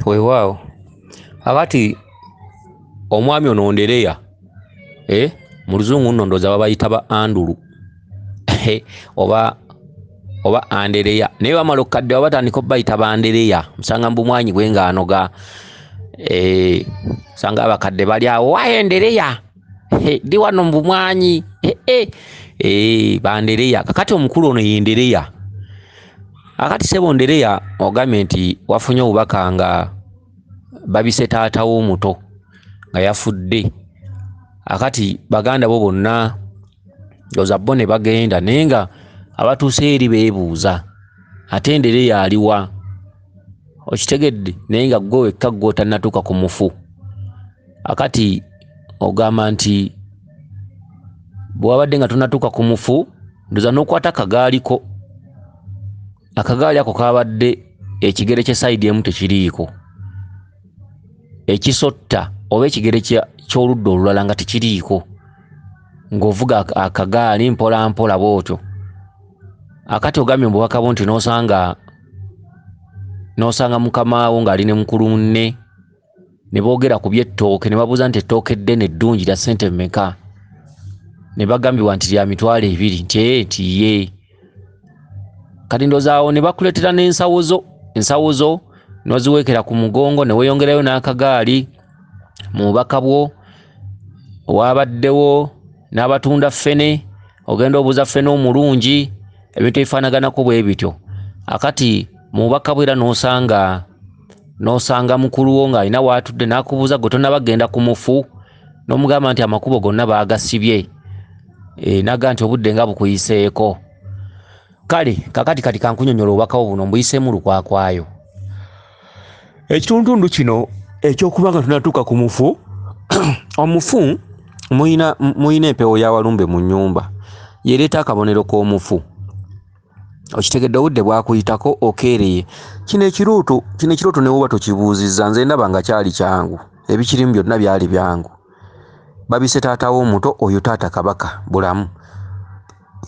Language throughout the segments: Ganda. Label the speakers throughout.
Speaker 1: weewaawo akati omwami ono Ndereya mu luzungu nno ndooza babayita ba Andulu oba Andereya naye wamala okukaddewa batandika obayita ba Ndereya musanga mbumwanyi bwe ng'anoga sanga abakadde bali awo waye Ndereya ndi wano mbumwanyi ba Ndereya kakati omukulu ono ye Ndereya akati sebo Ndereya ogambye nti wafunye obubaka nga babise taata w'omuto nga yafudde akati baganda bo bonna ndooza bo ne bagenda naye nga abatuuse eri beebuuza ate Ndereya aliwa okitegedde naye nga gwe wekka gwe otannatuuka ku mufu akati ogamba nti bwe wabadde nga tonnatuuka ku mufu ndooza n'okwata akagaaliko akagaali ako kabadde ekigere kye sayidi emu tekiriiko ekisotta oba ekigere ky'oludda olulala nga tekiriiko ng'ovuga akagaali mpola mpola bw'otyo akati ogambye mu bubaka bwo nti n'osanga mukamaawo ng'ali ne mukulu munne ne boogera ku by'ettooke ne babuuza nti ettooke eddene eddungi lya ssente mmeka ne bagambibwa nti lya mitwalo 2 nti ye kati ndozaawo ne bakuleetera n'ensawo zo n'oziweekera ku mugongo ne weeyongerayo n'akagaali mu bubaka bwo waabaddewo n'abatunda ffene ogenda obuuza ffene omulungi ebintu ebifaanaganako bwe bityo akati mu bubaka bwe era n'osanga mukulu wo ng'alina waatudde n'akubuuza gwe tonnabagenda ku mufu n'omugamba nti amakubo gonna baagasibye naga nti obudde nga bukuyiseeko kale kakati kati kankunyonyola obubaka buno mbuyiseemu lukwakwayo ekitundutundu kino ekyokuba nga tunatuuka ku mufu omufu muyina empewo y'awalumbe mu nnyumba yereeta akabonero k'omufu okitegedde obudde bwakuyitako okeereye kino ekirooto ne woba tokibuuzizza nze ndaba nga kyali kyangu ebikirimu byonna byali byangu babise taata w'omuto oyo taata Kabaka bulamu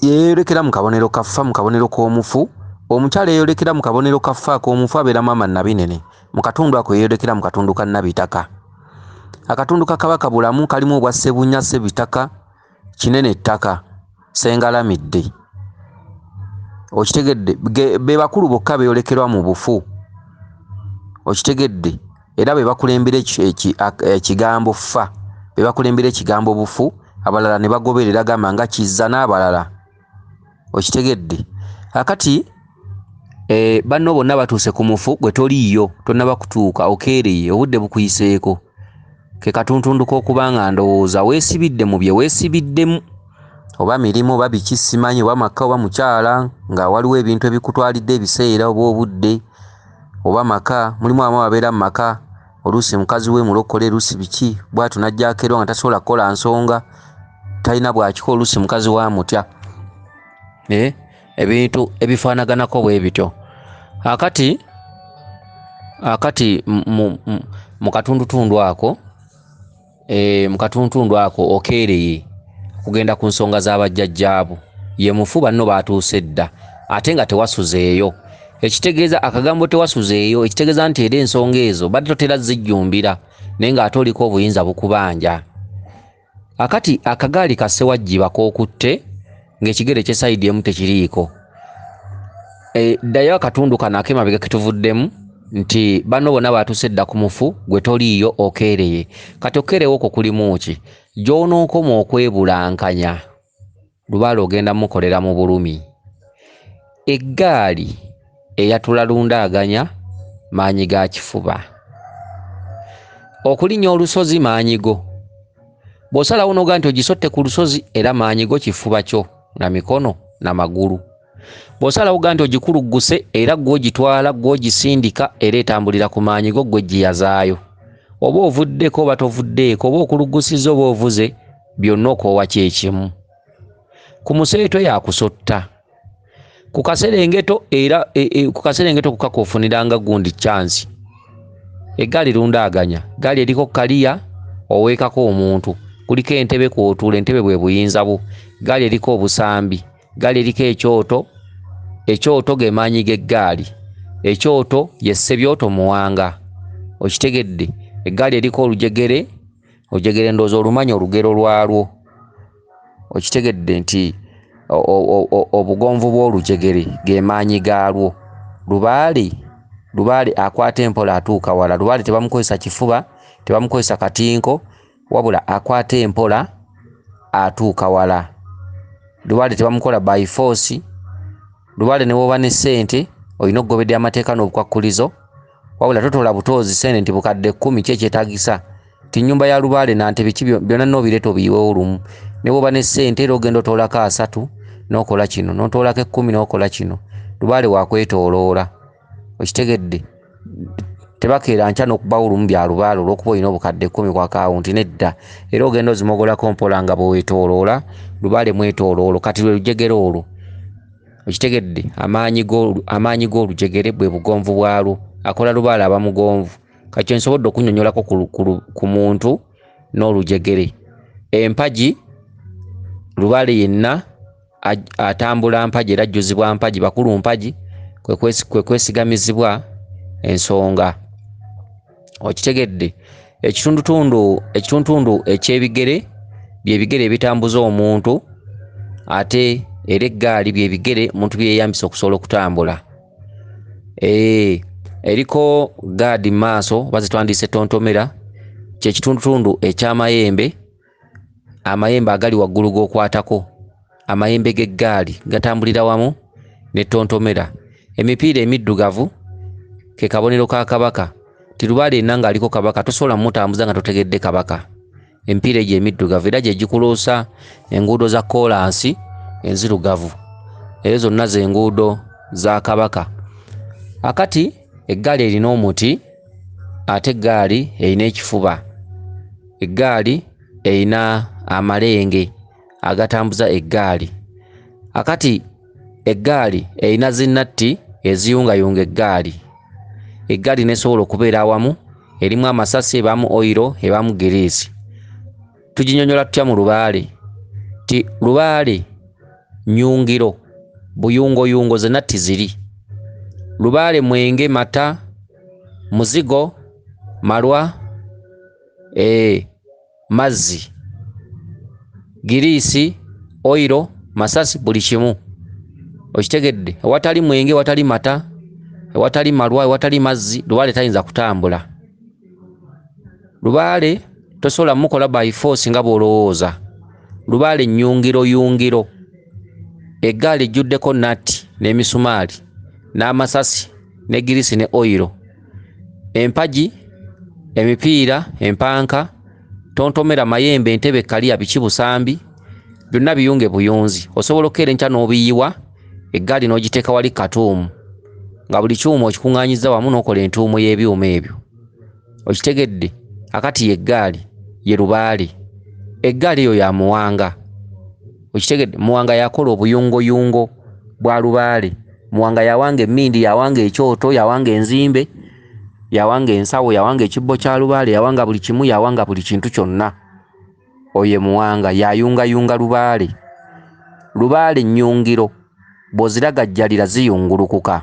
Speaker 1: yeeyolekera mu kabonero kaffa mu kabonero k'omufu omukyala yeeyolekera mu kabonero kaffa ak'omufu abeera maama Nabinene mu katundu ako yeeyolekera mu katundu ka Nabitaka akatundu ka Kabaka bulamu kalimu obwa Ssebunya Ssebitaka Kinene Ttaka Sengalamidde okitegedde be bakulu bokka beeyolekerwa mu bufu okitegedde era be bakulembera ekigambo ffa be bakulembera ekigambo bufu abalala ne bagoberera gamba nga Kizza n'abalala okitegedde akati banno bonna batuuse ku mufu gwe toliiyo tonnaba kutuuka okeereye obudde bukuyiseeko ke katuntundu k'okuba nga ndowooza weesibidde mu bye weesibiddemu oba mirimu oba biki simanyi oba maka oba mukyala nga waliwo ebintu ebikutwalidde ebiseera oba obudde oba maka mulimu abamu ababeera mu maka oluusi mukazi we mulokole oluusi biki bwatu najjaakero nga tasobola kukola nsonga talina bwakiko oluusi mukazi wa mutya ebintu ebifaanaganako bwe bityo akati mu katundutundu ako okeereye kugenda ku nsonga z'abajjajjaabo ye mufu banno baatuuse dda ate nga tewasuzeeyo ekitegeeza akagambo tewasuzeeyo ekitegeeza nti era ensonga ezo badde totera zijjumbira naye ng'ate oliko obuyinza bukubanja akati akagaali kasse wajjiba k'okutte ng'ekigere kye sayidi emu tekiriiko ddayo akatundu kano ak'emabega ketuvuddemu nti banno bonna baatuuse dda ku mufu gwe toliiyo okeereye kati okeerewo okwo kulimu ki gy'onookoma okwebulankanya lubaala ogenda mukolera mu bulumi eggaali eyatula lundaaganya maanyi ga kifuba okulinnya olusozi maanyigo bw'osalawo n'ogaa nti ogisotte ku lusozi era maanyigo kifuba kyo na mikono na magulu bw'osalawo gaa nti ogikulugguse era gw'ogitwala gw'ogisindika era etambulira ku maanyigo gwe giyazaayo oba ovuddeko oba tovuddeeko oba okuluggusizza oba ovuze byonna okoowa kyekimu ku museeto yakusotta ku kaserengeto era ku kaserengeto kukakofuniranga gundi chance eggaali lundaaganya gaali eriko kaliya oweekako omuntu kuliko entebe kw'otuula entebe bwe buyinza bwo gaali eriko obusambi gaali eriko ekyoto ge maanyi g'eggaali ekyoto ye ssebyoto muwanga. Okitegedde? Eggaali eriko olujegere, olujegere ndowooza olumanyi olugero lwalwo. Okitegedde nti obugonvu bw'olujegere ge maanyi gaalwo. Lubaale akwata empola atuuka wala. Lubaale tebamukozesa kifuba, tebamukozesa katinko, wabula akwata empola atuuka wala. Lubaale tebamukola by force. Lubaale ne bw'oba ne ssente olina okugoberera amateeka n'obukwakkulizo, wabula totola butoozi ssente nti bukadde 10 ki ekyetaagisa. Ti nnyumba ya Lubaale nantebe ki byonna n'obireeta obiyiwewo olumu. Ne bw'oba ne ssente era ogenda otoolako 3 n'okola kino, n'otoolako 10 n'okola kino. Lubaale waakwetooloola. Okitegedde? Tebakeera nkya n'okubawo olumu bya Lubaale olw'okuba olina obukadde 10 ku akawunti, nedda. Era ogenda ozimogolako mpola nga bweweetooloola. Lubaale mwetooloolo, kati lwe lujegere olwo. Okitegedde? Amaanyi g'olujegere bwe bugonvu bwalwo. Akola Lubaale aba mugonvu. Kati nsobodde okunnyonnyolako ku muntu n'olujegere. Empagi, Lubaale yenna atambula mpagi era ajjuzibwa mpagi, bakulu mpagi kwe kwesigamizibwa ensonga. Okitegedde? Ekitundu eky'ebigere bye bigere ebitambuza omuntu, ate era eggaali bye bigere omuntu byeyambisa okusobola okutambula. Eriko gaadi maaso oba zitwandiise tontomera, kye kitundutundu eky'amayembe, amayembe agali waggulu g'okwatako, amayembe g'eggaali gatambulira wamu ne tontomera. Emipiira emiddugavu ke kabonero ka kabaka. Ti Lubaale yenna ng'aliko kabaka tosobola mmutambuza nga totegedde kabaka. Emipiira egyo emiddugavu era gye gikuloosa enguudo za koolansi enzirugavu. Ezo zonna ze nguudo za kabaka. Akati eggaali erina omuti, ate eggaali erina ekifuba. Eggaali erina amalenge agatambuza eggaali. Akati eggaali erina zinnatti eziyungayunga eggaali. Eggaali nesobola okubeera awamu, erimu amasasi, ebamu oyiro, ebamu giriisi. Tuginyonyola tutya mu Lubaale? Ti Lubaale nnyungiro, buyungoyungo ze natti ziri. Lubaale mwenge, mata, muzigo, malwa, mazzi, giriisi, oyiro, masasi, buli kimu. Okitegedde? Ewatali mwenge, ewatali mata, ewatali malwa, ewatali mazzi, Lubaale tayinza kutambula. Lubaale tosobola mukola by force nga bw'olowooza. Lubaale nnyungiro. Eggaali ejjuddeko natti n'emisumaali n'amasasi ne giriisi ne oyiro. Empagi, emipiira, empanka, tontomera, mayembe, entebe, kaliya, biki, busambi, byonna biyunge buyunzi. Osobola okukeera enkya n'obiyiwa eggaali n'ogiteeka wali katuumu, nga buli kyuma okikuŋŋaanyiza wamu n'okola entuumu y'ebyuma ebyo. Okitegedde? Akati y'eggaali ye Lubaale. Eggaali eyo ya Muwanga. Okitegedde? Muwanga yakola obuyungoyungo bwa Lubaale. Muwanga yawanga emmindi, yawanga ekyoto, yawanga enzimbe, yawanga ensawo, yawanga ekibbo kya Lubaale, yawanga buli kimu, yawanga buli kintu kyonna. Oye Muwanga yayungayunga Lubaale. Lubaale nnyungiro, bw'oziragajjalira ziyungulukuka,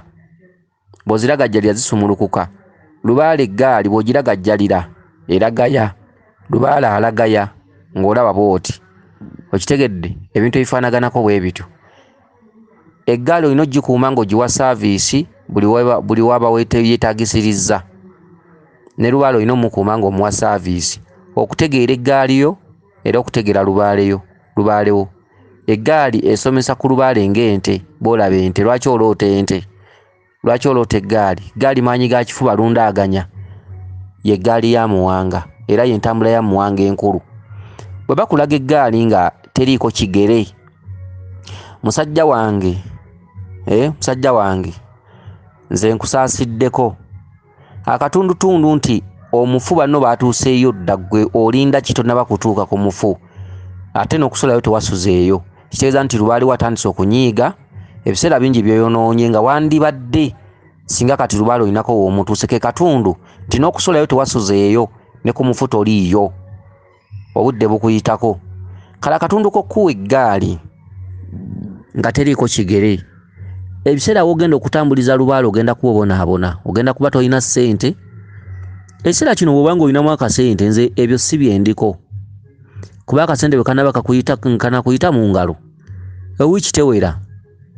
Speaker 1: bw'oziragajjalira zisumulukuka. Lubaale eggaali bw'ogiragajjalira eragaya. Lubaale alagaya ng'olaba bw'oti. Okitegedde? Ebintu ebifaanaganako bwe bityo. Eggaali olina ogikuuma ng'ogiwa saaviisi buli waba yeetaagisirizza. Ne Lubaale olina omukuuma ng'omuwa saaviisi okutegeera eggaali yo era okutegeera Lubaalewo. Eggaali esomesa ku Lubaale ng'ente. Bw'olaba ente, lwaki oloota ente? Lwaki oloota eggaali? Eggaali maanyi ga kifuba lundaaganya. Ye eggaali ya Muwanga era ye ntambula ya Muwanga enkulu. Bwe bakulaga eggaali nga teriiko kigere, musajja wange, nze nkusaasiddeko akatundutundu nti omufu banno baatuuseeyo dda, ggwe olinda kitonnaba kutuuka ku mufu, ate n'okusulayo tewasuzeeyo. Kitegeeza nti Lubaale watandise okunyiiga, ebiseera bingi byoyonoonye nga wandibadde singa kati Lubaale olinako w'omutuuse. Ke katundu nti n'okusulayo tewasuzeeyo, ne ku mufu toliiyo, obudde bukuyitako. Kale akatundu k'okkuwa eggaali nga teriiko kigere, ebiseera wogenda okutambuliza lubaale ogenda kubonaabona, ogenda kuba tolina ssente. Ekiseera kino bw'obanga olinamu akasente, nze ebyo si byendiko, kuba akasente bwe kanaba kanakuyita mu ngalo ewiiki tewera,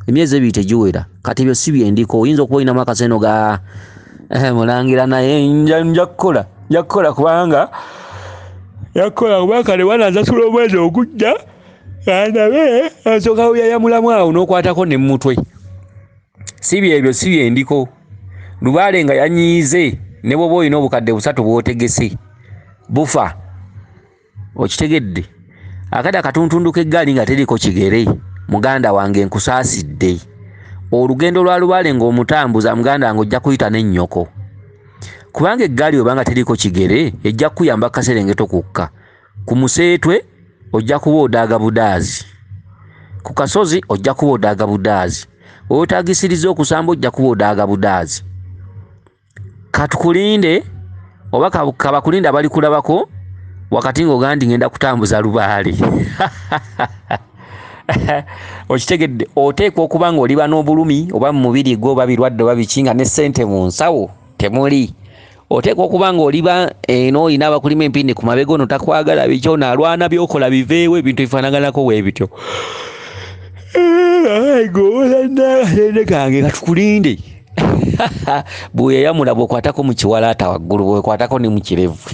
Speaker 1: emyezi ebiri tegiwera, kati ebyo si byendiko. Oyinza okuba olinamu akasente ga Mulangira naye nja kukola kubanga kale wananzasula omwezi ogujja nabe ansooka oyayamulamu awo n'okwatako ne mu mutwe. Si byebyo, si byendiko. Lubaale nga yanyiize ne bw'oba olina obukadde 3 bw'otegese bufa, okitegedde. Akati akatuntundu k'eggaali nga teriko kigere, muganda wange nkusaasidde. Olugendo lwa lubaale ng'omutambuza muganda wange ojja kuyita n'ennyoko, kubanga eggaali obanga teriko kigere ejja kuyamba kaserengeto kukka. Ku museetwe ojja kuba odaaga budaazi, ku kasozi ojja kuba odaaga budaazi, otaagisiriza okusamba ojja kuba odaaga budaazi. Katukulinde oba kabakulinde abali kulabako wakati ng'ogandi ngenda kutambuza lubaale. Okitegedde, oteekwa okuba nga oliba n'obulumi oba mu mubiri gwo oba birwadde oba bikinga ne ssente mu nsawo temuli. Oteekwa okuba nga oliba olina abakulima empindi ku mabega ono takwagala bikyo naalwana byokola biveewo, ebintu bifaanaganako bwe bityo. Goolanaakasente kange katukulinde. Bweyayamula bw'okwatako mu kiwalaata waggulu, bw'okwatako ne mu kirevu.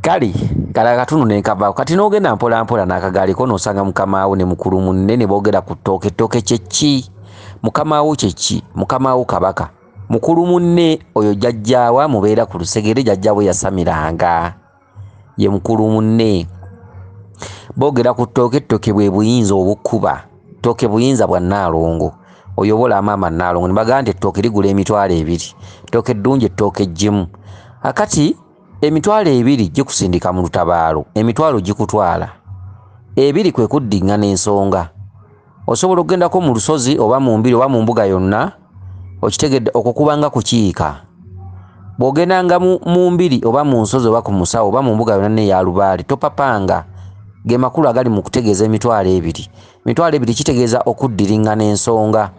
Speaker 1: Kale akatunu nenkavaawo. Kati n'ogenda mpola mpola n'akagaaliko n'osanga mukamaawo ne mukulu munne ne boogera ku ttooke. Ettooke kye ki? Mukamaawo kye ki? Mukamaawo Kabaka. Mukulu munne oyo jjajjaawa mubeera ku lusegere, jjajjaawe yasamiranga, ye mukulu munne. Boogera ku ttooke. Ettooke bwe buyinza obukkuba, ttooke buyinza bwa Nnaalongo. Oyobola maama Nnaalongo ne bagamba nti ettooke ligula emitwalo 2, ettooke eddungi ettooke eggimu. Akati emitwalo 2 gikusindika mu lutabaalo, emitwalo gikutwala 2 kwe kuddiŋŋana ensonga. Osobola okugendako mu lusozi oba mu mbiri oba mu mbuga yonna, okitegedde, okukubanga kukiika. Bw'ogendanga mu mbiri oba mu nsozi oba ku musawo oba mu mbuga yonna n'eya lubaale, topapanga. Ge makulu agali mu kutegeeza emitwalo 2. Emitwalo 2 kitegeeza okuddiriŋŋana ensonga,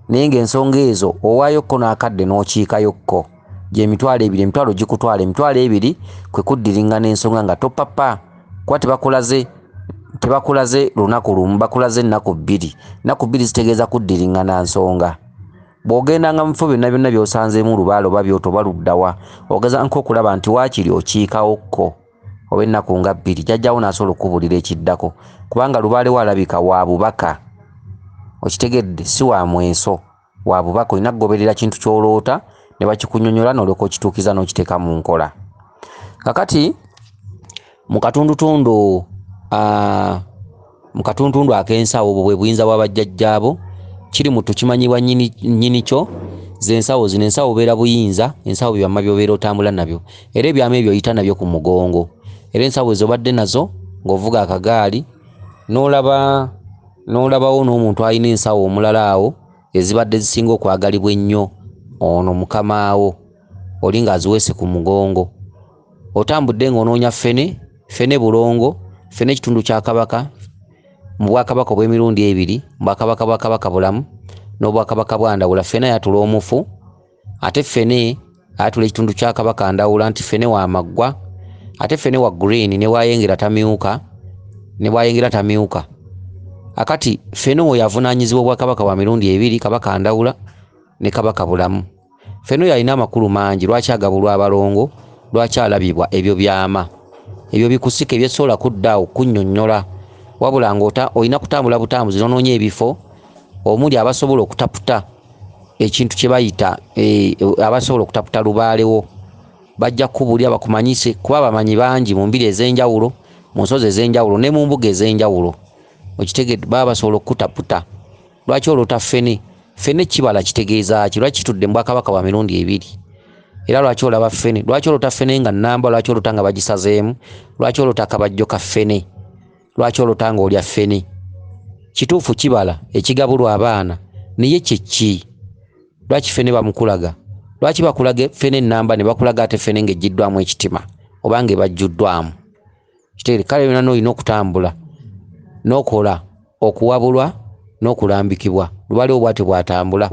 Speaker 1: naye ng'ensonga ezo owaayokko n'akadde n'okiikayokko. Gye emitwalo 2, emitwalo gikutwala, emitwalo 2 kwe kuddiriŋŋana ensonga nga topapa. Kuba tebakulaze lunaku lumu, bakulaze ennaku 2. Ennaku 2 zitegeeza kuddiriŋŋana nsonga. Bw'ogendanga mu bifo byonna by'osanzeemu lubaale oba byoto oba luddawa, ogeza nk'okulaba nti waakiri okiikawokko oba ennaku nga 2, jjajjaawo n'asobola okubuulira ekiddako, kubanga lubaale walabika wa bubaka. Okitegedde, si wa mweso, wa bubaka. Olina kugoberera kintu ky'oloota ne bakikunnyonnyola n'olyoka okituukiza n'okiteeka mu nkola. Kakati mu katuntundu ak'ensawo obwo bwe buyinza bwa bajjajjaabo, kiri mu tukimanyibwa nnyini kyo. Z'ensawo zino, ensawo obeera buyinza, ensawo byama by'obeera otambula nabyo, era ebyama ebyo oyita nabyo ku mugongo. Era ensawo ezo obadde nazo ng'ovuga akagaali n'olabawo n'omuntu alina ensawo omulala awo ezibadde zisinga okwagalibwa ennyo, ono mukamaawo, oli ng'aziweese ku mugongo. Otambudde ng'onoonya ffene bulongo, ffene ekitundu kya Kabaka mu Bwakabaka obw'emirundi 2, mu Bwakabaka bwa Kabaka bulamu n'Obwakabaka bwa Ndawula. Ffene ayatula omufu, ate ffene ayatula ekitundu kya Kabaka Ndawula nti ffene wa maggwa, ate ffene wa green ne bwayengera tamyuka. Akati ffene oyo avunaanyizibwa Obwakabaka bwa mirundi 2, Kabaka Ndawula ne Kabaka bulamu. Ffene oyo alina amakulu mangi. Lwaki agabulwa abalongo? Lwaki alabibwa? Ebyo byama, ebyo bikusika ebyesobola kuddaawo kunnyonnyola, wabula olina kutambula butambuzi n'onoonya ebifo omuli abasobola okutaputa ekintu kye bayita abasobola okutaputa lubaalewo. Bajja kukubuulira bakumanyise, kuba bamanyi bangi mu mbiri ez'enjawulo, mu nsozi ez'enjawulo ne mu mbuga ez'enjawulo. Okitegedde, baba basobola okutaputa. Lwaki oloota ffene? Ffene kibala kitegeeza ki? Lwaki kitudde mu Bwakabaka bwa mirundi 2? Era lwaki olaba ffene? Lwaki oloota ffene nga nnamba? Lwaki oloota nga bagisazeemu? Lwaki oloota akabajjo ka ffene? Lwaki oloota nga olya ffene? Kituufu kibala ekigabulwa abaana, naye kye ki? Lwaki ffene bamukulaga? Lwaki bakulaga ffene ennamba ne bakulaga ate ffene ng'ejjiddwamu ekitima oba ng'ebajjuddwamu? Kitegeere, kale byonna n'olina okutambula n'okola okuwabulwa n'okulambikibwa. lubale obwate bwatambula.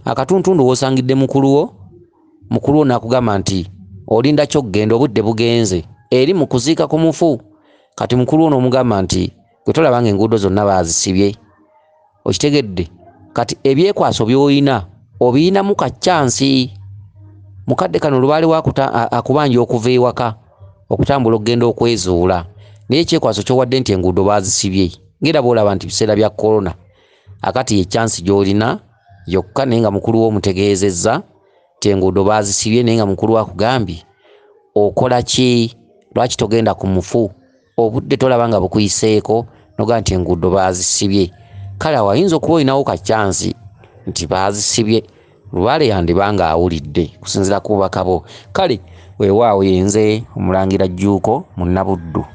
Speaker 1: Akatuntundu wosangidde mukulu wo nakugamba nti olinda kyokgenda obudde bugenze eri mu kuziika ku mufu. Kati mukulu wo n'omugamba nti gwe tolabanga enguudo zonna baazisibye. Okitegedde? Kati ebyekwaso by'olina obiyinamu ka chansi. Mukadde kano lubaale akubanja okuva ewaka okutambula okugenda okwezuula, naye ekyekwaso ky'owadde nti enguudo baazisibye ngera bw'olaba nti biseera bya korona. Akati ye chansi gy'olina yokka, naye nga mukulu wo omutegeezezza ti enguudo baazisibye, naye nga mukulu wo akugambye okola ki? Lwaki togenda ku mufu? Obudde tolaba nga bukuyiseeko noga nti enguudo baazisibye. Kale wayinza okuba olinawo ka chansi nti baazisibye, lubaale yandibanga awulidde kusinziira ku bubaka bo. Kale weewaawo yenze Omulangira Jjuuko Munnabuddu.